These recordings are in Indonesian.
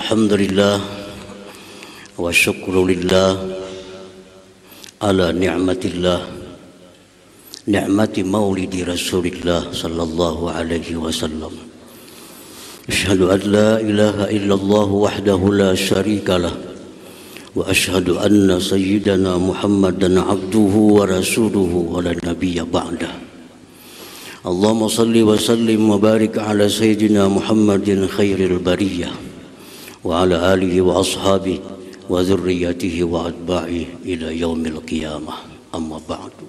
Alhamdulillah wa syukrulillah ala ni'matillah ni'mati maulidi Rasulillah sallallahu alaihi wasallam. Asyhadu an la ilaha illallah wahdahu la syarikalah wa asyhadu anna sayyidana Muhammadan abduhu wa rasuluhu wa la nabiyya ba'dah. Allahumma salli wa sallim wa barik ala sayyidina Muhammadin khairil bariyah wa ala alihi wa ashabihi wa dzurriyyatihi wa atba'ihi ila yaumil qiyamah. Amma ba'du.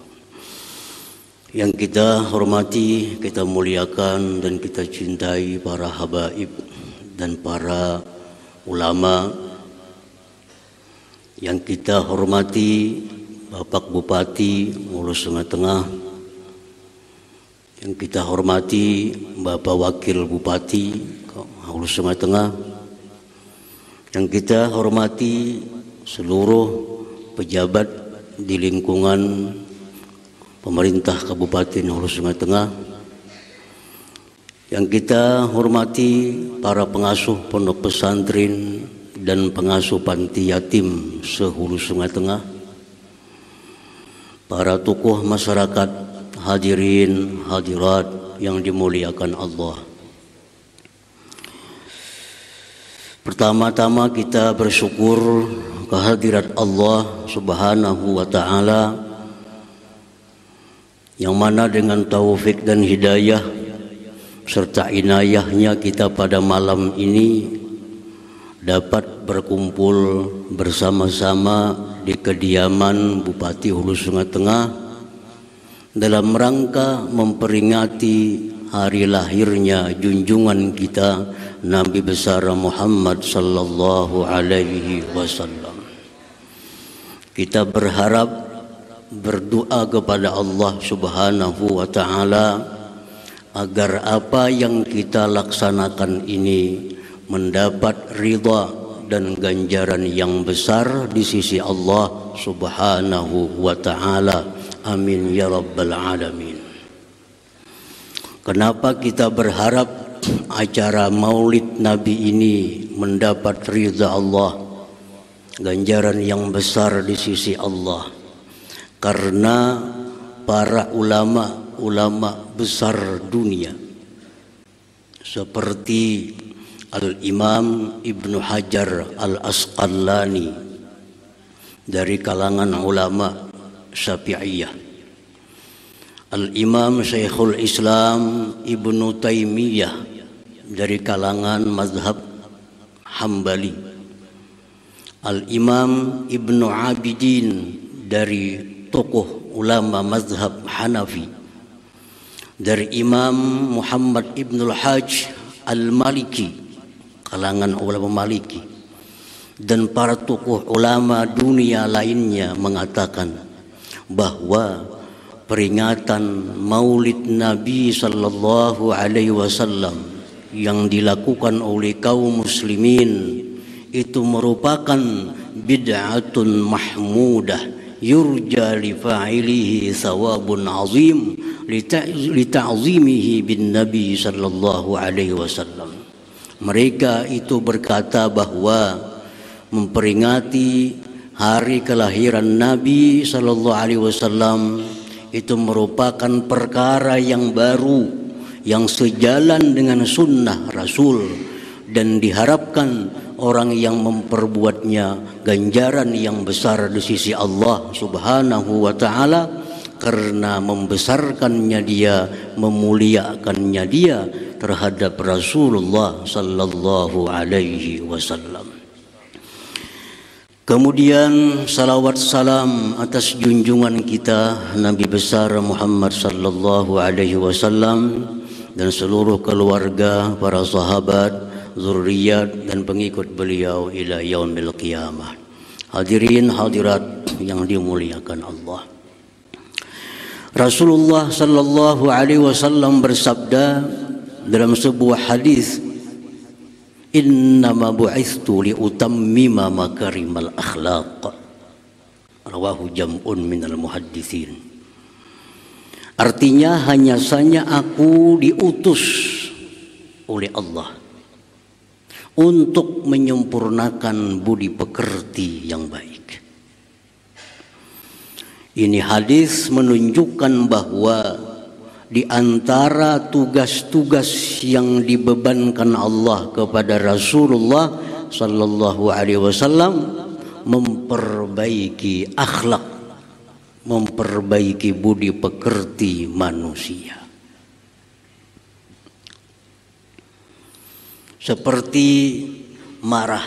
Yang kita hormati, kita muliakan dan kita cintai para habaib dan para ulama. Yang kita hormati Bapak Bupati Hulu Sungai Tengah, yang kita hormati Bapak Wakil Bupati Hulu Sungai Tengah, yang kita hormati seluruh pejabat di lingkungan pemerintah Kabupaten Hulu Sungai Tengah, yang kita hormati para pengasuh pondok pesantren dan pengasuh panti yatim se-Hulu Sungai Tengah, para tokoh masyarakat, hadirin hadirat yang dimuliakan Allah. Pertama-tama kita bersyukur kehadirat Allah Subhanahu wa ta'ala, yang mana dengan taufik dan hidayah serta inayahnya kita pada malam ini dapat berkumpul bersama-sama di kediaman Bupati Hulu Sungai Tengah dalam rangka memperingati hari lahirnya junjungan kita Nabi besar Muhammad sallallahu alaihi wasallam. Kita berharap, berdoa kepada Allah Subhanahu wa ta'ala agar apa yang kita laksanakan ini mendapat ridha dan ganjaran yang besar di sisi Allah Subhanahu wa ta'ala. Amin ya rabbal alamin. Kenapa kita berharap acara Maulid Nabi ini mendapat ridha Allah, ganjaran yang besar di sisi Allah? Karena para ulama besar dunia seperti Al-Imam Ibnu Hajar Al-Asqalani dari kalangan ulama Syafi'iyah, Al-Imam Syekhul Islam Ibnu Taimiyah dari kalangan mazhab Hambali, Al-Imam Ibnu Abidin dari tokoh ulama mazhab Hanafi, dari Imam Muhammad Ibnul Hajj Al-Maliki, kalangan ulama Maliki, dan para tokoh ulama dunia lainnya mengatakan bahwa peringatan Maulid Nabi sallallahu alaihi wasallam yang dilakukan oleh kaum muslimin itu merupakan bid'atun mahmudah yurja li fa'ilihi thawabun azim li ta'zimihi bin Nabi sallallahu alaihi wasallam. Mereka itu berkata bahwa memperingati hari kelahiran Nabi sallallahu alaihi wasallam itu merupakan perkara yang baru, yang sejalan dengan sunnah Rasul, dan diharapkan orang yang memperbuatnya ganjaran yang besar di sisi Allah Subhanahu wa ta'ala karena membesarkannya dia, memuliakannya dia terhadap Rasulullah sallallahu alaihi wasallam. Kemudian salawat salam atas junjungan kita Nabi besar Muhammad sallallahu alaihi wasallam dan seluruh keluarga, para sahabat, zurriyat dan pengikut beliau ila yaumil qiyamah. Hadirin hadirat yang dimuliakan Allah. Rasulullah sallallahu alaihi wasallam bersabda dalam sebuah hadis, "Innama bu'itstu liutammima makarimal akhlaq." Rawahu jam'un minal muhadditsin. Artinya hanya saja aku diutus oleh Allah untuk menyempurnakan budi pekerti yang baik. Ini hadis menunjukkan bahwa di antara tugas-tugas yang dibebankan Allah kepada Rasulullah sallallahu alaihi wasallam memperbaiki akhlak, memperbaiki budi pekerti manusia. Seperti marah.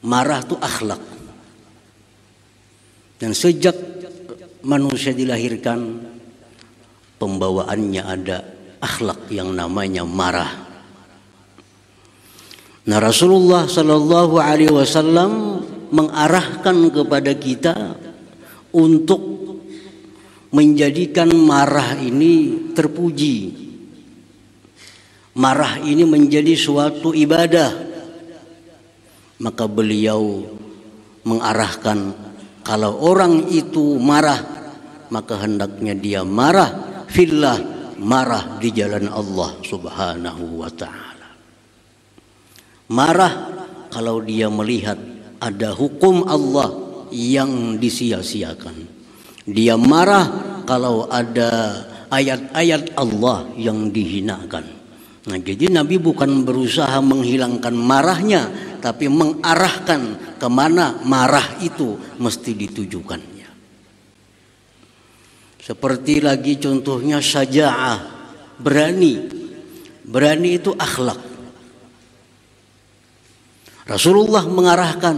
Marah itu akhlak. Dan sejak manusia dilahirkan, pembawaannya ada akhlak yang namanya marah. Nah, Rasulullah sallallahu alaihi wasallam mengarahkan kepada kita untuk menjadikan marah ini terpuji. Marah ini menjadi suatu ibadah. Maka beliau mengarahkan kalau orang itu marah, maka hendaknya dia marah fillah, marah di jalan Allah Subhanahu wa ta'ala. Marah kalau dia melihat ada hukum Allah yang disia-siakan. Dia marah kalau ada ayat-ayat Allah yang dihinakan. Nah, jadi Nabi bukan berusaha menghilangkan marahnya, tapi mengarahkan kemana marah itu mesti ditujukannya. Seperti lagi contohnya syaja'ah, berani. Berani itu akhlak. Rasulullah mengarahkan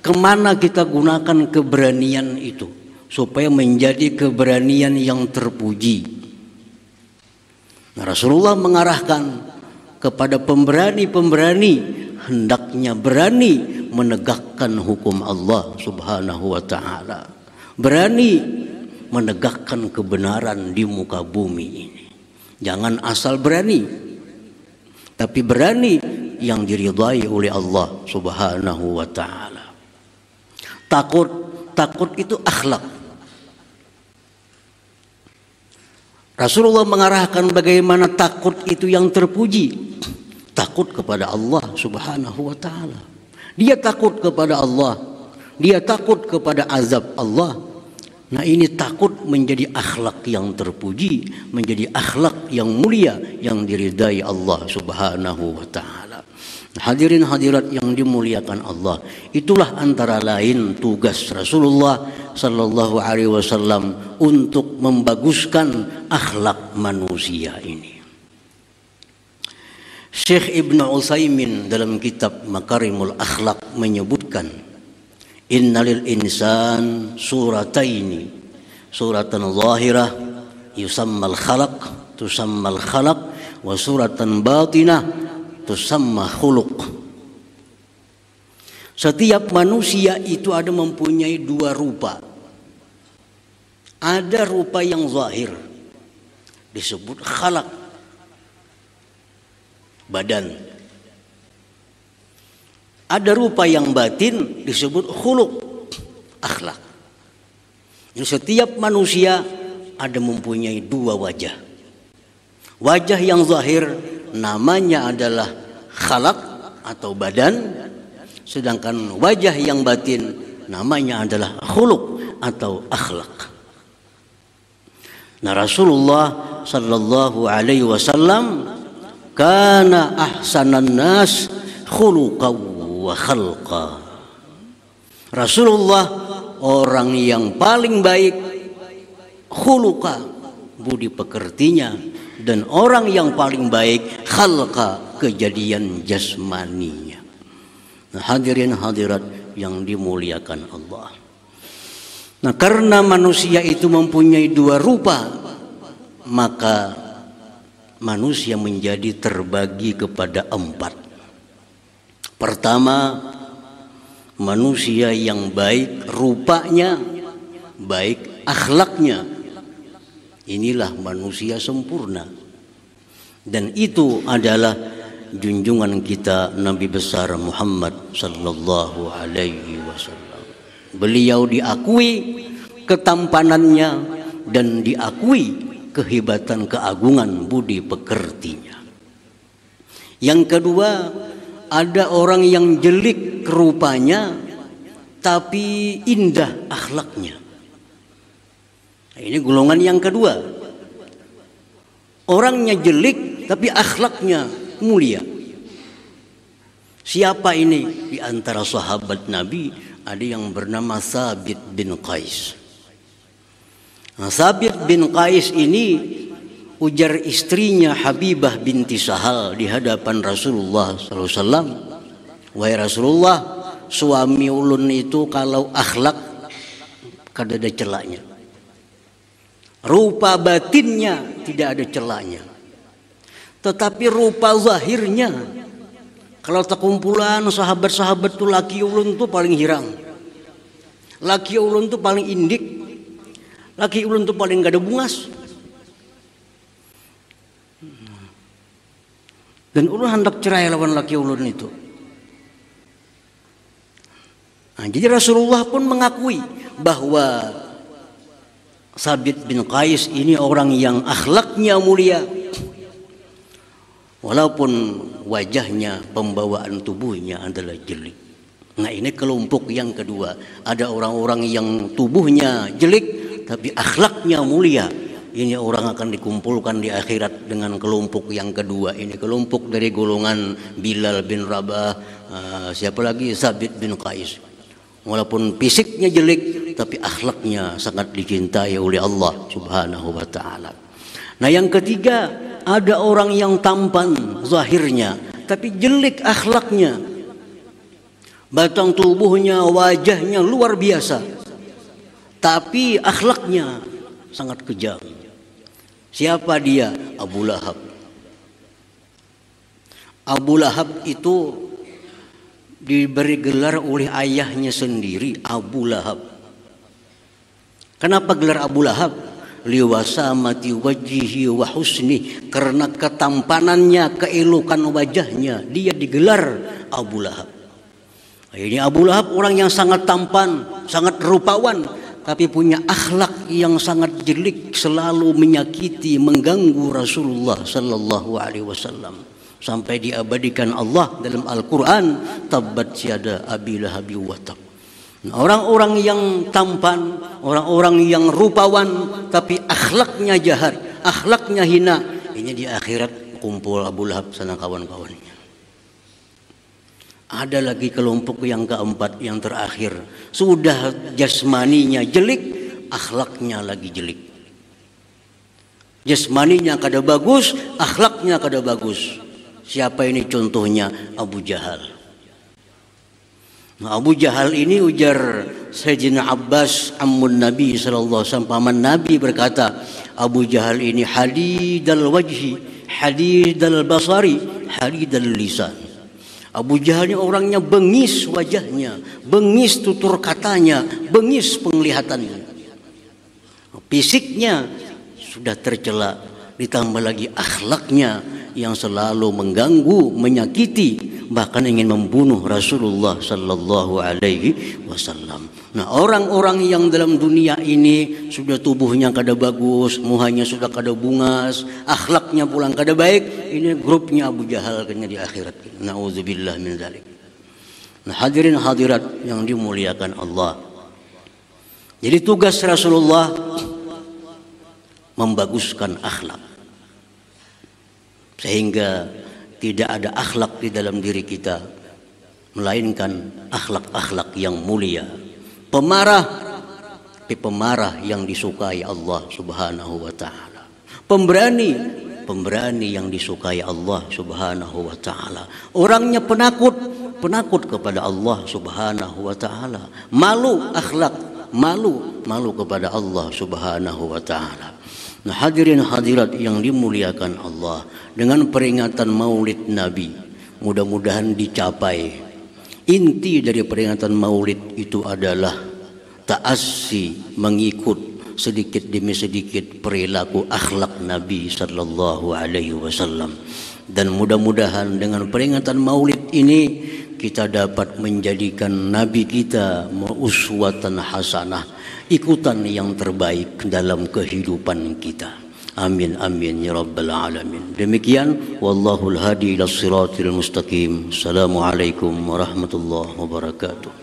kemana kita gunakan keberanian itu supaya menjadi keberanian yang terpuji. Nah, Rasulullah mengarahkan kepada pemberani-pemberani hendaknya berani menegakkan hukum Allah Subhanahu wa ta'ala. Berani menegakkan kebenaran di muka bumi ini. Jangan asal berani, tapi berani yang diridhai oleh Allah Subhanahu wa ta'ala. Takut itu akhlak. Rasulullah mengarahkan bagaimana takut itu yang terpuji. Takut kepada Allah Subhanahu wa ta'ala. Dia takut kepada Allah. Dia takut kepada azab Allah. Nah, ini takut menjadi akhlak yang terpuji, menjadi akhlak yang mulia, yang diridai Allah Subhanahu wa ta'ala. Hadirin hadirat yang dimuliakan Allah, itulah antara lain tugas Rasulullah sallallahu alaihi wasallam untuk membaguskan akhlak manusia ini. Syekh Ibn Utsaimin dalam kitab Makarimul Akhlak menyebutkan, innalil insan surataini, suratan zahirah yusammal khalaq, tusammal khalaq, wa suratan batinah tusamma khuluq. Setiap manusia itu ada mempunyai dua rupa. Ada rupa yang zahir, disebut khalaq, badan. Ada rupa yang batin, disebut khuluq, akhlak. Jadi setiap manusia ada mempunyai dua wajah. Wajah yang zahir namanya adalah khalaq atau badan, sedangkan wajah yang batin namanya adalah khuluq atau akhlak. Nah, Rasulullah sallallahu alaihi wasallam kana ahsanan nas khuluqan wa khalqa. Rasulullah orang yang paling baik khuluqa, budi pekertinya, dan orang yang paling baik khalqa, kejadian jasmaninya. Nah, hadirin hadirat yang dimuliakan Allah. Nah, karena manusia itu mempunyai dua rupa, maka manusia menjadi terbagi kepada empat. Pertama, manusia yang baik rupanya, baik akhlaknya. Inilah manusia sempurna. Dan itu adalah junjungan kita Nabi besar Muhammad sallallahu alaihi wasallam. Beliau diakui ketampanannya dan diakui kehebatan keagungan budi pekertinya. Yang kedua, ada orang yang jelek rupanya tapi indah akhlaknya. Nah, ini golongan yang kedua. Orangnya jelek tapi akhlaknya mulia. Siapa ini? Di antara sahabat Nabi ada yang bernama Thabit bin Qais. Nah, Thabit bin Qais ini ujar istrinya Habibah binti Sahal di hadapan Rasulullah SAW. Wahai Rasulullah, suami ulun itu kalau akhlak kada ada celaknya. Rupa batinnya tidak ada celaknya. Tetapi rupa zahirnya, kalau terkumpulan sahabat-sahabat tuh laki ulun tuh paling hirang. Laki ulun tuh paling indik. Laki ulun tuh paling gak ada bungas. Dan ulun hendak cerai lawan laki ulun itu. Nah, jadi Rasulullah pun mengakui bahwa Thabit bin Qais ini orang yang akhlaknya mulia. Walaupun wajahnya, pembawaan tubuhnya adalah jelek. Nah, ini kelompok yang kedua. Ada orang-orang yang tubuhnya jelek tapi akhlaknya mulia. Ini orang akan dikumpulkan di akhirat dengan kelompok yang kedua. Ini kelompok dari golongan Bilal bin Rabah, siapa lagi? Thabit bin Qais. Walaupun fisiknya jelek tapi akhlaknya sangat dicintai oleh Allah Subhanahu wa taala. Nah, yang ketiga, ada orang yang tampan zahirnya tapi jelek akhlaknya. Batang tubuhnya, wajahnya luar biasa, tapi akhlaknya sangat kejam. Siapa dia? Abu Lahab. Abu Lahab itu diberi gelar oleh ayahnya sendiri, Abu Lahab. Kenapa gelar Abu Lahab? Liwasamati wajhihi wa husni, karena ketampanannya, keelokan wajahnya, dia digelar Abu Lahab. Ini Abu Lahab orang yang sangat tampan, sangat rupawan, tapi punya akhlak yang sangat jelek, selalu menyakiti, mengganggu Rasulullah sallallahu alaihi wasallam. Sampai diabadikan Allah dalam Al-Quran, tabbat syada abi lahabi wa tab. Orang-orang yang tampan, orang-orang yang rupawan tapi akhlaknya jahat, akhlaknya hina, ini di akhirat kumpul Abu Lahab sana kawan-kawannya. Ada lagi kelompok yang keempat, yang terakhir. Sudah jasmaninya jelek, akhlaknya lagi jelek. Jasmaninya kada bagus, akhlaknya kada bagus. Siapa ini contohnya? Abu Jahal. Nah, Abu Jahal ini ujar Sayyidina Abbas ammun Nabi sallallahu alaihi wasallam, paman Nabi berkata, Abu Jahal ini hadidal wajhi, hadidal basari, hadidal lisan. Abu Jahal ini orangnya bengis wajahnya, bengis tutur katanya, bengis penglihatannya. Fisiknya sudah tercela, ditambah lagi akhlaknya yang selalu mengganggu, menyakiti, bahkan ingin membunuh Rasulullah sallallahu alaihi wasallam. Nah, orang-orang yang dalam dunia ini sudah tubuhnya kada bagus, muhanya sudah kada bungas, akhlaknya pulang kada baik, ini grupnya Abu Jahal kena di akhirat. Nauzubillah min dzalik. Nah, hadirin hadirat yang dimuliakan Allah. Jadi tugas Rasulullah membaguskan akhlak, sehingga tidak ada akhlak di dalam diri kita melainkan akhlak-akhlak yang mulia. Pemarah, tapi pemarah yang disukai Allah Subhanahu wa taala. Pemberani, pemberani yang disukai Allah Subhanahu wa taala. Orangnya penakut, penakut kepada Allah Subhanahu wa taala. Malu akhlak, malu kepada Allah Subhanahu wa taala. Nah, hadirin hadirat yang dimuliakan Allah, dengan peringatan Maulid Nabi, mudah-mudahan dicapai. Inti dari peringatan Maulid itu adalah ta'assi, mengikut sedikit demi sedikit perilaku akhlak Nabi sallallahu alaihi wasallam. Dan mudah-mudahan dengan peringatan Maulid ini kita dapat menjadikan Nabi kita uswatan hasanah, ikutan yang terbaik dalam kehidupan kita. Amin amin ya rabbal alamin. Demikian wallahul hadi ila siratil mustaqim. Assalamualaikum warahmatullahi wabarakatuh.